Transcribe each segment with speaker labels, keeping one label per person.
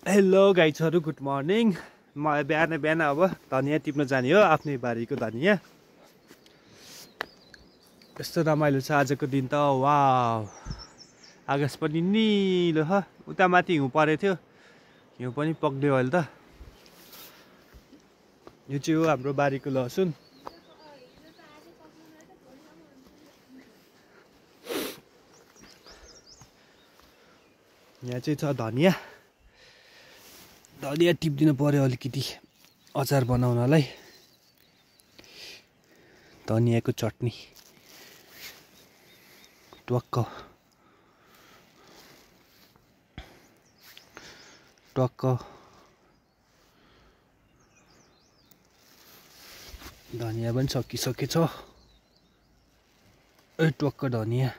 Speaker 1: Hello गाइजहरू, good morning. म बिहान अब धनियाँ टिप्न जाने हो, आफ्नै बारीको धनियाँ। यस्तो रमाइलो छ आजको दिन त। वाउ, आकाश पनि निलो छ। उता माथि हिउँ परेको थियो, हिउँ पनि पक्रियो अहिले त। यो चाहिँ हो हाम्रो बारीको लसुन। यहाँ चाहिँ छ धनियाँ। धनियाँ टिपिदिनु पर्यो अलिकति अचार बनाउनलाई। धनियाँको चटनी टक्क टक्क। धनियाँ पनि सकिसकेछ। ए टक्क धनियाँ।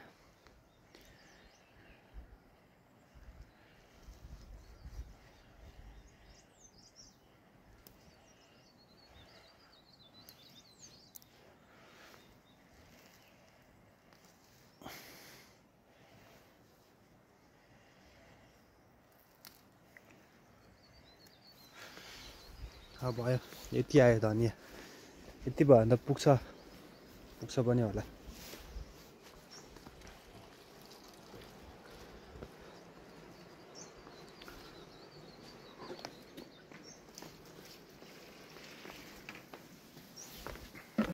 Speaker 1: भयो, यति आयो धनियाँ। यति भयो भने त पुग्छ पनि होला।